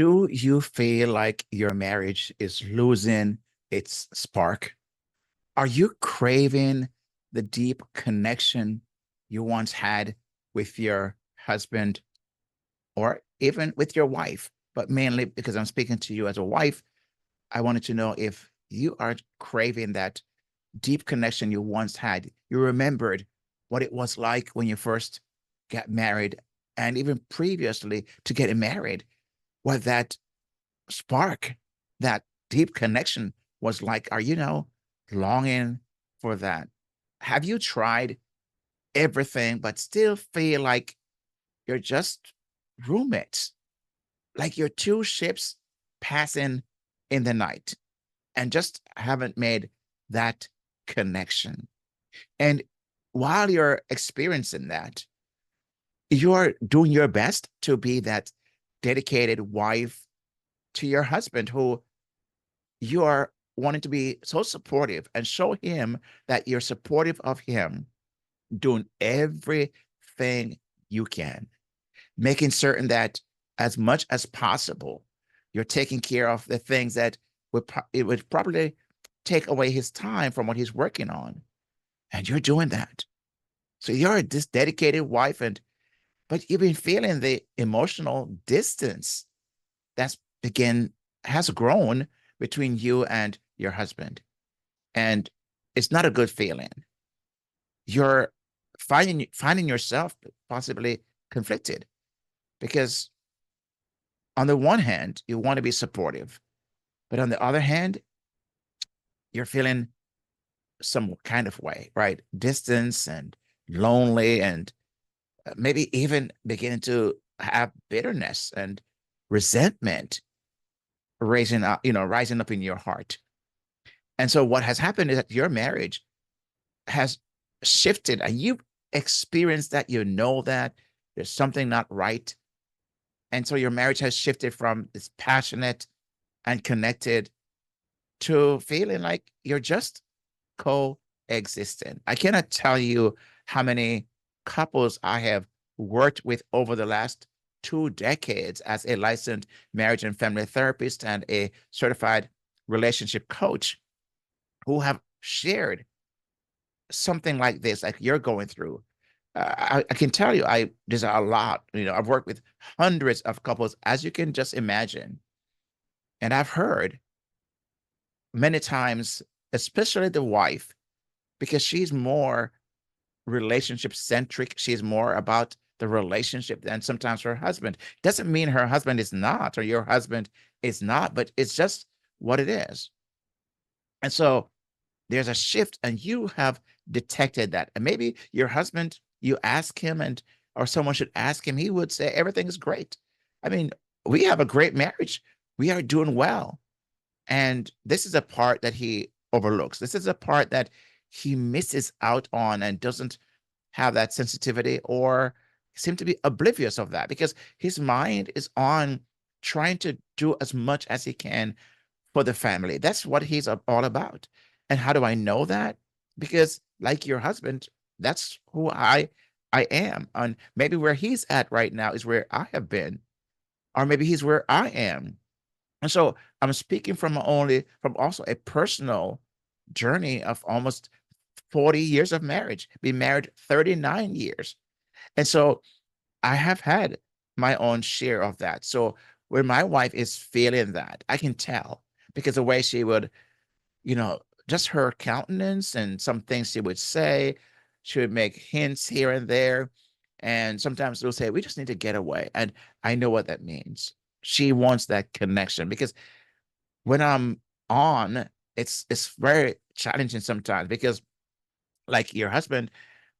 Do you feel like your marriage is losing its spark? Are you craving the deep connection you once had with your husband or even with your wife? But mainly because I'm speaking to you as a wife, I wanted to know if you are craving that deep connection you once had. You remembered what it was like when you first got married and even previously to getting married, what that spark, that deep connection was like. Are you now longing for that? Have you tried everything but still feel like you're just roommates, like you're two ships passing in the night and just haven't made that connection? And while you're experiencing that, you're doing your best to be that dedicated wife to your husband who you are wanting to be so supportive and show him that you're supportive of him, doing everything you can, making certain that as much as possible, you're taking care of the things that it would probably take away his time from what he's working on. And you're doing that. So you're this dedicated wife, but you've been feeling the emotional distance that's begin has grown between you and your husband. And it's not a good feeling. You're finding yourself possibly conflicted because on the one hand, you want to be supportive, but on the other hand, you're feeling some kind of way, right? Distance and lonely, and maybe even beginning to have bitterness and resentment rising up in your heart. And so what has happened is that your marriage has shifted and you've experienced that, that there's something not right. And so your marriage has shifted from this passionate and connected to feeling like you're just coexisting. I cannot tell you how many couples I have worked with over the last 2 decades as a licensed marriage and family therapist and a certified relationship coach who have shared something like this, like you're going through. I can tell you, there's a lot. I've worked with hundreds of couples, as you can just imagine, and I've heard many times, especially the wife, because she's more relationship centric. She's more about the relationship than sometimes her husband. Doesn't mean her husband is not, or your husband is not, but it's just what it is. And so there's a shift, and you have detected that. And maybe your husband, you ask him, or someone should ask him, he would say everything is great. I mean, we have a great marriage. We are doing well. And this is a part that he overlooks. This is a part that he misses out on and doesn't have that sensitivity or seem to be oblivious of that because his mind is on trying to do as much as he can for the family. That's what he's all about. And how do I know that? Because like your husband, that's who I am. And maybe where he's at right now is where I have been, or maybe he's where I am. And so I'm speaking from also a personal journey of almost 40 years of marriage, been married 39 years. And so I have had my own share of that. So when my wife is feeling that, I can tell because the way she would, you know, just her countenance and some things she would say, she would make hints here and there. And sometimes she'll say, we just need to get away. And I know what that means. She wants that connection because when I'm on, it's very challenging sometimes because like your husband,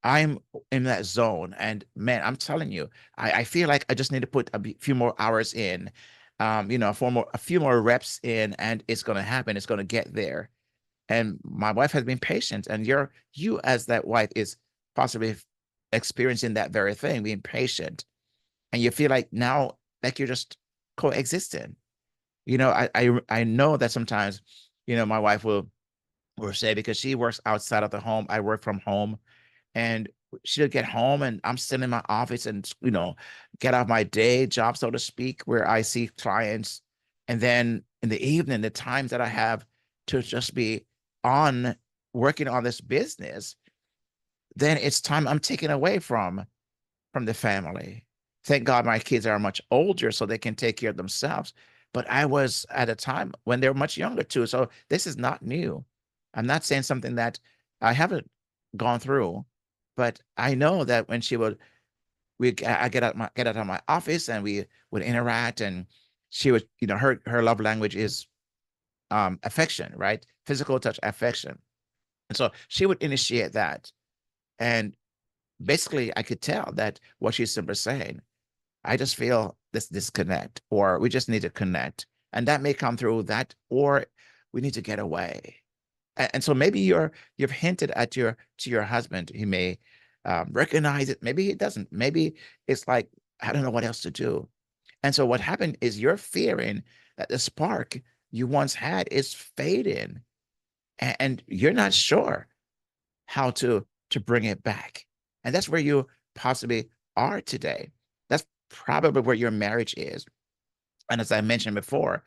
I'm in that zone. And man, I'm telling you, I feel like I just need to put few more hours in, a few more reps in, and it's going to happen. It's going to get there. And my wife has been patient, and you as that wife is possibly experiencing that very thing, being patient. And you feel like now, like you're just coexisting. I know that sometimes, my wife will say, because she works outside of the home, I work from home, and she'll get home and I'm sitting in my office and, get off my day job, so to speak, where I see clients. And then in the evening, the times that I have to just be on working on this business, then it's time I'm taken away from the family. Thank God my kids are much older so they can take care of themselves. But I was at a time when they're much younger too. So this is not new. I'm not saying something that I haven't gone through, but I know that when she would, I get out of my office and we would interact, and she would, her love language is affection, right? Physical touch, affection. And so she would initiate that. And basically I could tell that what she's simply saying, I just feel this disconnect, or we just need to connect. And that may come through that, or we need to get away. And so maybe you've hinted at to your husband. He may recognize it. Maybe he doesn't. Maybe it's like, I don't know what else to do. And so what happened is you're fearing that the spark you once had is fading, and you're not sure how to bring it back. And that's where you possibly are today. That's probably where your marriage is. And as I mentioned before,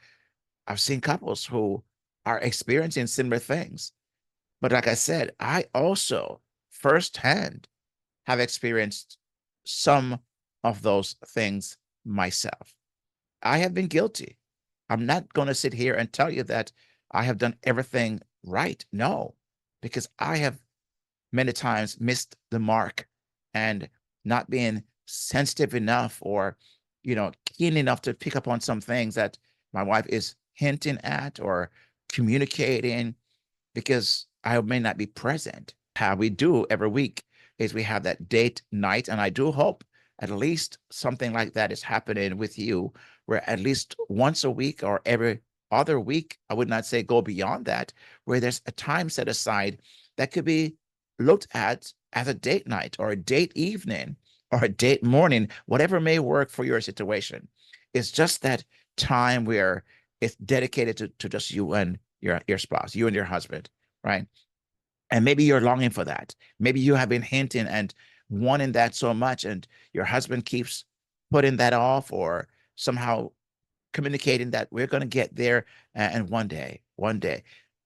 I've seen couples who are experiencing similar things. But like I said, I also firsthand have experienced some of those things myself. I have been guilty. I'm not going to sit here and tell you that I have done everything right. No, because I have many times missed the mark and not being sensitive enough, or keen enough to pick up on some things that my wife is hinting at or communicating, because I may not be present. How we do every week is we have that date night, and I do hope at least something like that is happening with you, where at least once a week or every other week, I would not say go beyond that, where there's a time set aside that could be looked at as a date night or a date evening or a date morning, whatever may work for your situation. It's just that time where it's dedicated to just you and your spouse, you and your husband, right? And maybe you're longing for that. Maybe you have been hinting and wanting that so much, and your husband keeps putting that off, or somehow communicating that we're going to get there, and one day,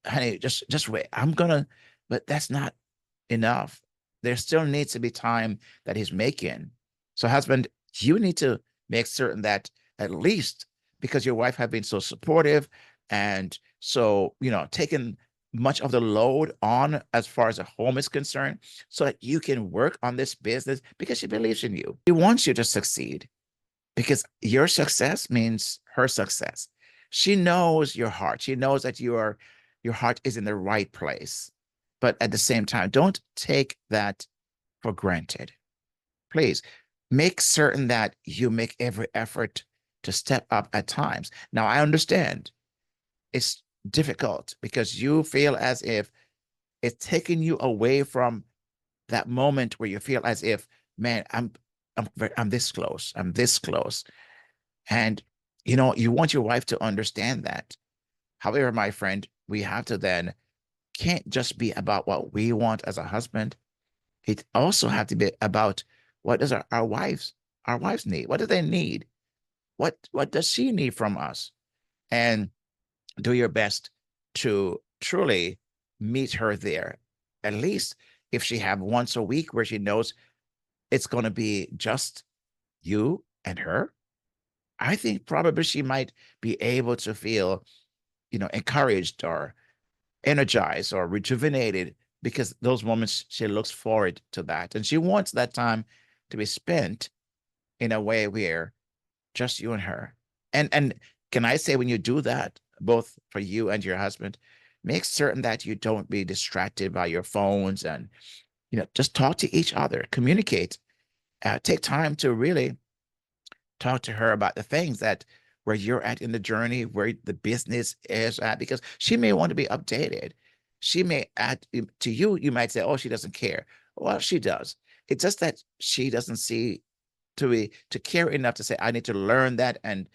honey, just wait. I'm gonna, but that's not enough. There still needs to be time that he's making. So, husband, you need to make certain that, at least because your wife have been so supportive and so, taking much of the load on as far as the home is concerned, so that you can work on this business because she believes in you. She wants you to succeed, because your success means her success. She knows your heart. She knows that your heart is in the right place. But at the same time, don't take that for granted. Please make certain that you make every effort to step up at times. Now, I understand it's difficult because you feel as if it's taking you away from that moment where you feel as if, man, I'm this close. I'm this close. And you want your wife to understand that. However, my friend, we have to then, can't just be about what we want as a husband. It also have to be about what does our wives need? What do they need? What does she need from us? And do your best to truly meet her there. At least if she have once a week where she knows it's going to be just you and her, I think probably she might be able to feel, encouraged or energized or rejuvenated, because those moments she looks forward to that. And she wants that time to be spent in a way where just you and her. And can I say, when you do that, both for you and your husband, make certain that you don't be distracted by your phones, and just talk to each other, communicate, take time to really talk to her about the things that where you're at in the journey, where the business is at, because she may want to be updated. She may add to you, you might say, oh, she doesn't care. Well, she does. It's just that she doesn't see to care enough to say, I need to learn that and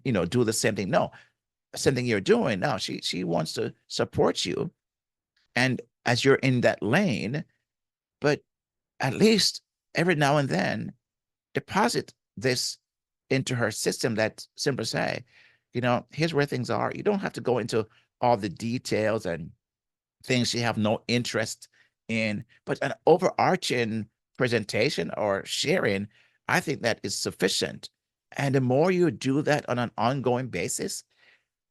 do the same thing. No, same thing you're doing. No, she wants to support you. And as you're in that lane, but at least every now and then deposit this into her system that simply say, here's where things are. You don't have to go into all the details and things you have no interest in, but an overarching presentation or sharing, I think that is sufficient. And the more you do that on an ongoing basis,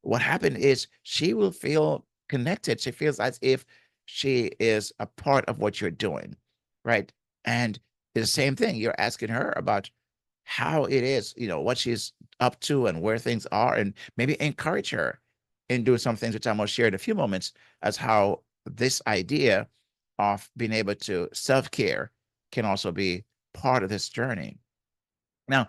what happened is she will feel connected. She feels as if she is a part of what you're doing, right? And it's the same thing. You're asking her about how it is, what she's up to and where things are, and maybe encourage her in doing some things, which I'm going to share in a few moments, as how this idea of being able to self-care can also be part of this journey. Now,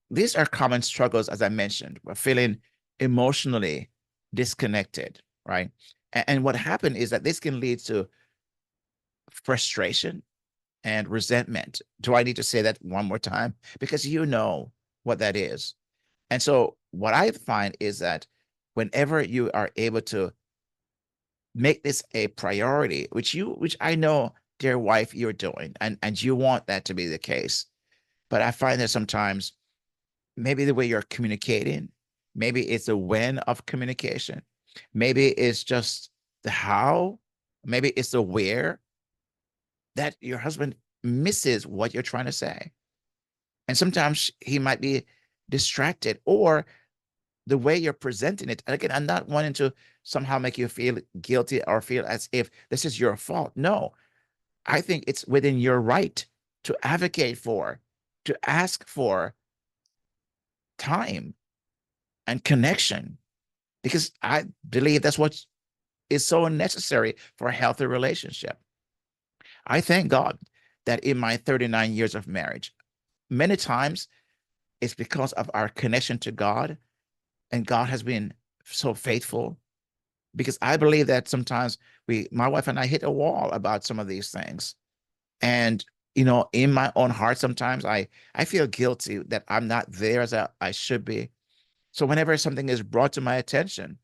these are common struggles, as I mentioned. We're feeling emotionally disconnected, right? And what happened is that this can lead to frustration and resentment. Do I need to say that one more time? Because you know what that is. And so what I find is that whenever you are able to make this a priority, which I know, dear wife, you're doing, and you want that to be the case. But I find that sometimes maybe the way you're communicating, maybe it's the when of communication, maybe it's just the how, maybe it's the where, that your husband misses what you're trying to say. And sometimes he might be distracted, or the way you're presenting it. And again, I'm not wanting to somehow make you feel guilty or feel as if this is your fault. No, I think it's within your right to advocate for, to ask for time and connection, because I believe that's what is so necessary for a healthy relationship. I thank God that in my 39 years of marriage, many times it's because of our connection to God, and God has been so faithful. Because I believe that sometimes my wife and I hit a wall about some of these things. And, in my own heart, sometimes I feel guilty that I'm not there as I should be. So whenever something is brought to my attention,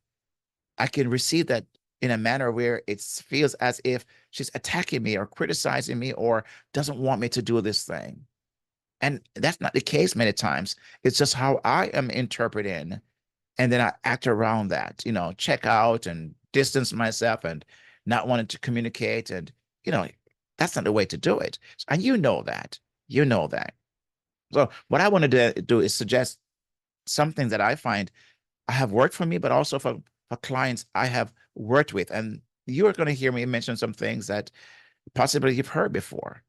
I can receive that in a manner where it feels as if she's attacking me or criticizing me or doesn't want me to do this thing. And that's not the case many times. It's just how I am interpreting. And then I act around that, check out and distance myself and not wanting to communicate. And, you know, that's not the way to do it. And you know that. You know that. So what I want to do is suggest some things that I find I have worked for me, but also for clients I have worked with. And you are going to hear me mention some things that possibly you've heard before.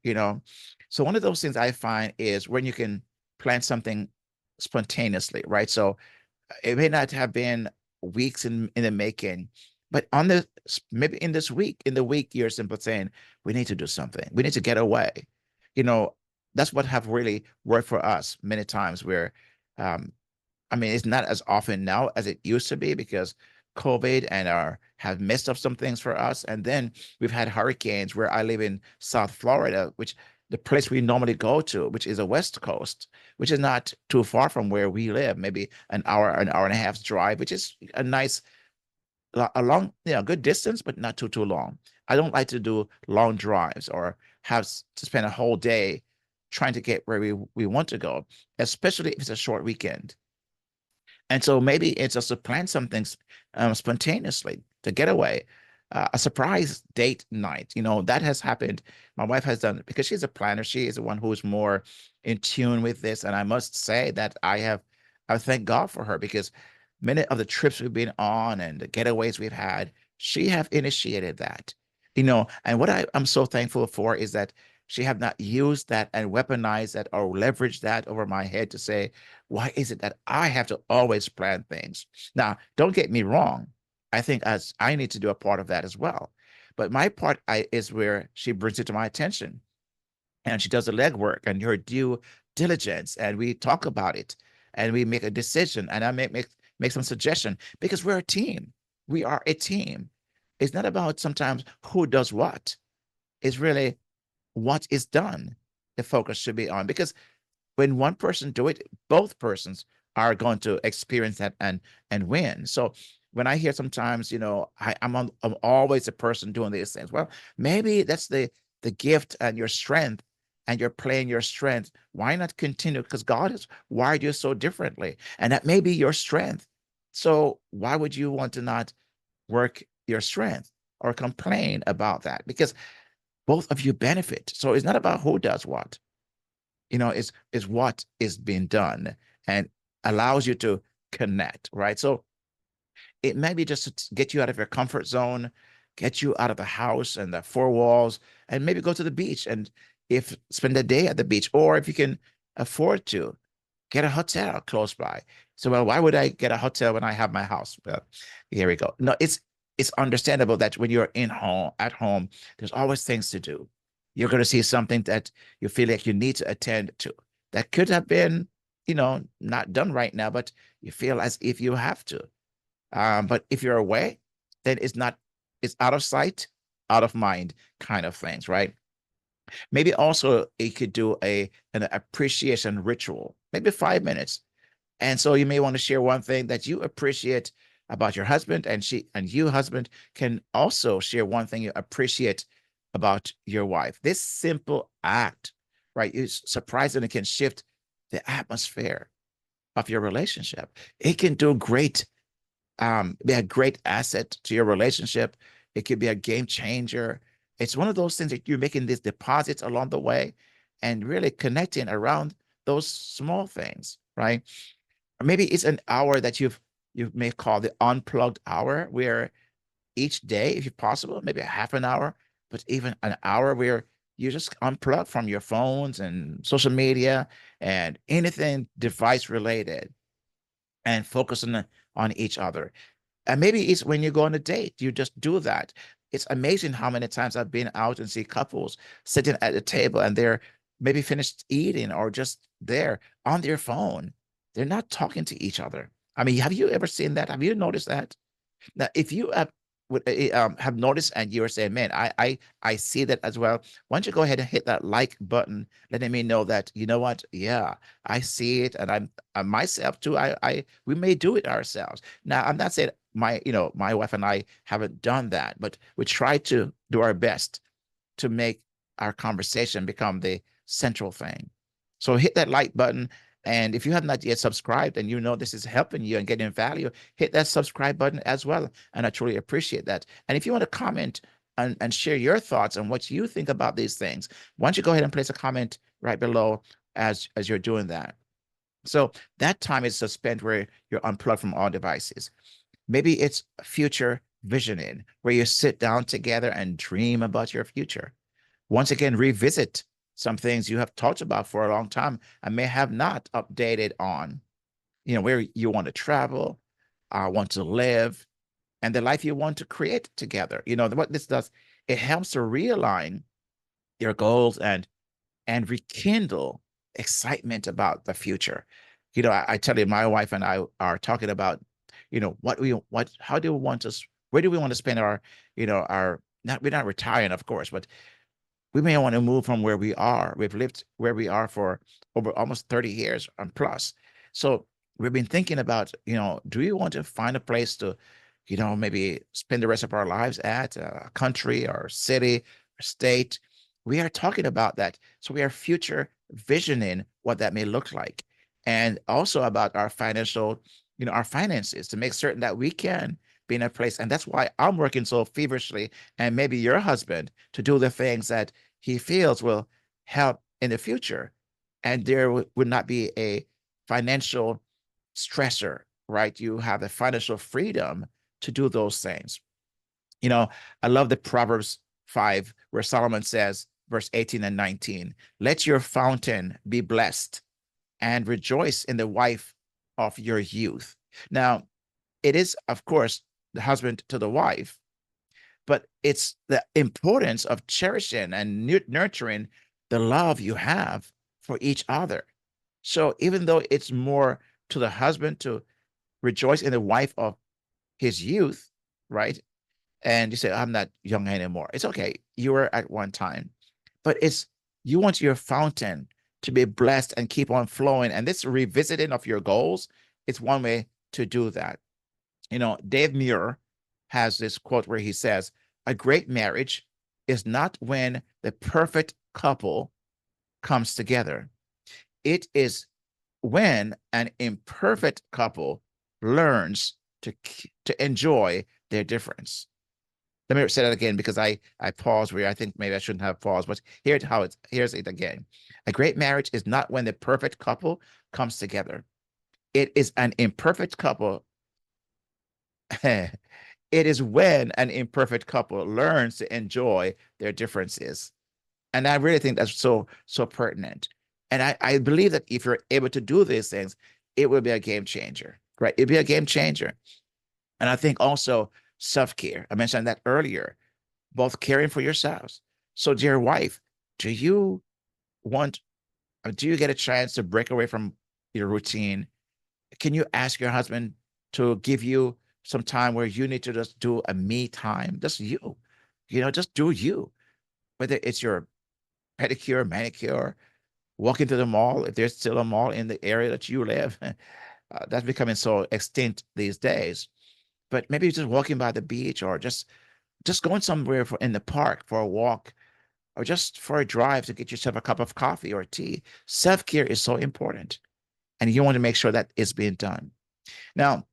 So one of those things I find is when you can plan something spontaneously, right? So it may not have been weeks in the making, but maybe in the week, you're simply saying, we need to do something. We need to get away. You know, that's what have really worked for us many times where um, I mean, it's not as often now as it used to be because COVID and our have messed up some things for us. And then we've had hurricanes where I live in South Florida, which the place we normally go to, which is a West Coast, which is not too far from where we live, maybe an hour and a half drive, which is a nice, a long, good distance, but not too long. I don't like to do long drives or to spend a whole day trying to get where we want to go, especially if it's a short weekend. And so maybe it's just to plan something spontaneously to get away, a surprise date night. That has happened. My wife has done it because she's a planner. She is the one who is more in tune with this. And I must say that I thank God for her because many of the trips we've been on and the getaways we've had, she have initiated that. And what I'm so thankful for is that she have not used that and weaponized that or leveraged that over my head to say, why is it that I have to always plan things? Now, don't get me wrong. I think as I need to do a part of that as well. But my part is where she brings it to my attention and she does the legwork and her due diligence and we talk about it and we make a decision and I make some suggestion because we're a team. We are a team. It's not about sometimes who does what. It's really what is done. The focus should be on because when one person do it, both persons are going to experience that and win. So when I hear sometimes, I'm always the person doing these things. Well, maybe that's the gift and your strength, and you're playing your strength, why not continue? Because God has wired you so differently, and that may be your strength. So why would you want to not work your strength or complain about that? Because both of you benefit. So it's not about who does what, is what is being done, and allows you to connect, right? So it may be just to get you out of your comfort zone, get you out of the house and the four walls, and maybe go to the beach, and if spend a day at the beach, or if you can afford to, get a hotel close by. So, well, why would I get a hotel when I have my house? Well, here we go. No, it's understandable that when you're at home, there's always things to do. You're going to see something that you feel like you need to attend to. That could have been, not done right now, but you feel as if you have to. But if you're away, then it's out of sight, out of mind kind of things, right? Maybe also it could do an appreciation ritual, maybe 5 minutes. And so you may want to share one thing that you appreciate about your husband, and you, husband, can also share one thing you appreciate about your wife. This simple act, right, is surprisingly can shift the atmosphere of your relationship. It can do great, be a great asset to your relationship. It could be a game changer. It's one of those things that you're making these deposits along the way and really connecting around those small things, right? Or maybe it's an hour that you may call the unplugged hour, where each day, if possible, maybe a half an hour, but even an hour where you just unplug from your phones and social media and anything device related, and focus on each other. And maybe it's when you go on a date, you just do that. It's amazing how many times I've been out and see couples sitting at the table, and they're maybe finished eating or just there on their phone. They're not talking to each other. I mean, have you ever seen that? Have you noticed that? Now, if you have noticed and you're saying, "Man, I see that as well," why don't you go ahead and hit that like button, letting me know that, you know what? Yeah, I see it, and I myself too. We may do it ourselves. Now, I'm not saying my wife and I haven't done that, but we try to do our best to make our conversation become the central thing. So hit that like button. And if you have not yet subscribed and you know this is helping you and getting value, hit that subscribe button as well. And I truly appreciate that. And if you want to comment and share your thoughts on what you think about these things, why don't you go ahead and place a comment right below as you're doing that. So that time is spent where you're unplugged from all devices. Maybe it's future visioning, where you sit down together and dream about your future. Once again, revisit some things you have talked about for a long time and may have not updated on, where you want to travel, want to live, and the life you want to create together. What this does, it helps to realign your goals and rekindle excitement about the future. I tell you, my wife and I are talking about, how do we want to, where do we want to spend not, we're not retiring, of course, but we may want to move from where we are. We've lived where we are for over almost 30 years and plus. So we've been thinking about, do we want to find a place to, maybe spend the rest of our lives at, a country or city or state? We are talking about that. So we are future visioning what that may look like. And also about our our finances, to make certain that we can be in a place. And that's why I'm working so feverishly, and maybe your husband, to do the things that he feels will help in the future. And there would not be a financial stressor, right? You have the financial freedom to do those things. I love the Proverbs 5, where Solomon says, verse 18 and 19, "Let your fountain be blessed, and rejoice in the wife of your youth." Now, it is, of course, the husband to the wife, but it's the importance of cherishing and nurturing the love you have for each other. So even though it's more to the husband to rejoice in the wife of his youth, right? And you say, "I'm not young anymore." It's okay. You were at one time, but you want your fountain to be blessed and keep on flowing. And this revisiting of your goals, it's one way to do that. Dave Muir has this quote where he says, "A great marriage is not when the perfect couple comes together. It is when an imperfect couple learns to enjoy their difference. Let me say that again because I paused where I think maybe I shouldn't have paused, but here's it again. A great marriage is not when the perfect couple comes together. It is an imperfect couple. It is when an imperfect couple learns to enjoy their differences. And I really think that's so pertinent. And I believe that if you're able to do these things, it will be a game changer, right? It'll be a game changer. And I think also self-care. I mentioned that earlier, both caring for yourselves. So, dear wife, do you want, do you get a chance to break away from your routine? Can you ask your husband to give you some time where you need to just do a me time? Just just do you. Whether it's your pedicure, manicure, walking to the mall, if there's still a mall in the area that you live, that's becoming so extinct these days. But maybe just walking by the beach or just going somewhere in the park for a walk or just for a drive to get yourself a cup of coffee or tea. Self-care is so important. And you want to make sure that it's being done. Now,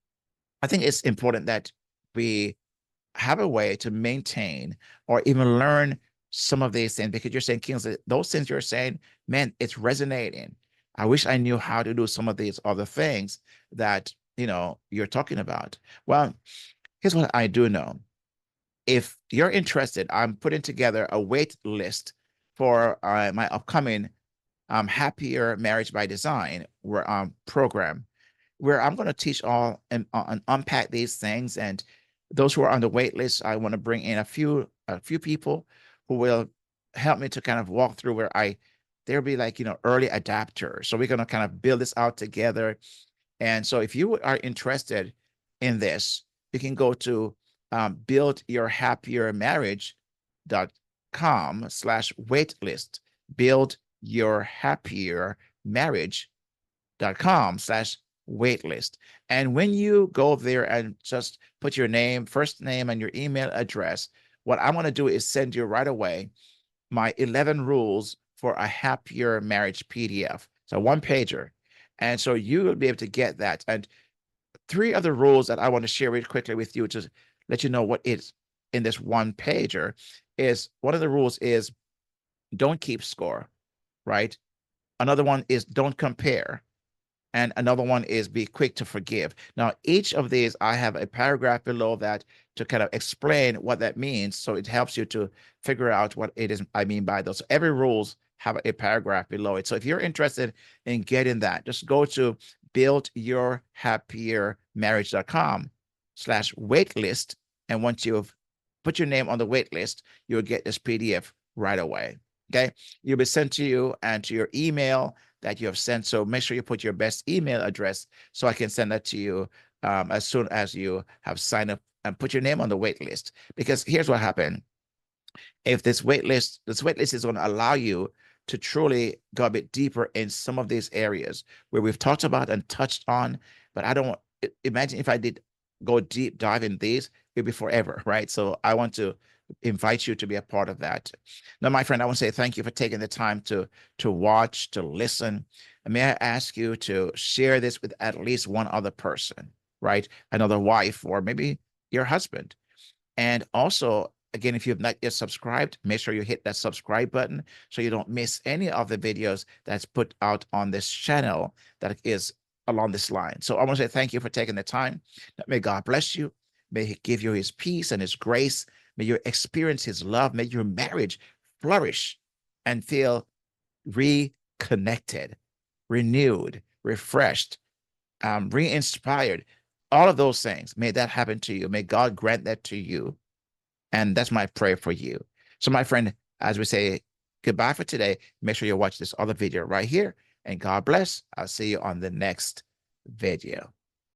I think it's important that we have a way to maintain or even learn some of these things because you're saying, Kings, those things you're saying, man, it's resonating. I wish I knew how to do some of these other things that, you're talking about. Well, here's what I do know. If you're interested, I'm putting together a wait list for my upcoming Happier Marriage by Design program, where I'm going to teach all and unpack these things. And those who are on the wait list, I want to bring in a few people who will help me to kind of walk through where there'll be like, early adapters. So we're going to kind of build this out together. And so if you are interested in this, you can go to buildyourhappiermarriage.com/waitlist. Buildyourhappiermarriage.com/waitlist. And when you go there and just put your name, first name, and your email address, what I'm going to do is send you right away my 11 rules for a happier marriage PDF. So one pager. And so you will be able to get that. And 3 other rules that I want to share really quickly with you to let you know what is in this one pager is one of the rules is don't keep score, right? Another one is don't compare. And another one is be quick to forgive. Now, each of these, I have a paragraph below that to kind of explain what that means. So it helps you to figure out what it is I mean by those. So every rules have a paragraph below it. So if you're interested in getting that, just go to buildyourhappiermarriage.com/waitlist. And once you've put your name on the wait list, you'll get this PDF right away. Okay. You'll be sent to you and to your email that you have sent. So make sure you put your best email address so I can send that to you as soon as you have signed up and put your name on the wait list. Because here's what happened. If this wait list is going to allow you to truly go a bit deeper in some of these areas where we've talked about and touched on, but I don't imagine if I did go deep dive in these, it'd be forever, right? So I want to invite you to be a part of that. Now, my friend, I want to say thank you for taking the time to watch, to listen. And may I ask you to share this with at least one other person, right? Another wife, or maybe your husband. And also, again, if you have not yet subscribed, make sure you hit that subscribe button so you don't miss any of the videos that's put out on this channel that is along this line. So I want to say thank you for taking the time. May God bless you. May he give you his peace and his grace. May you experience his love. May your marriage flourish and feel reconnected, renewed, refreshed, re-inspired. All of those things. May that happen to you. May God grant that to you. And that's my prayer for you. So my friend, as we say goodbye for today, make sure you watch this other video right here. And God bless. I'll see you on the next video.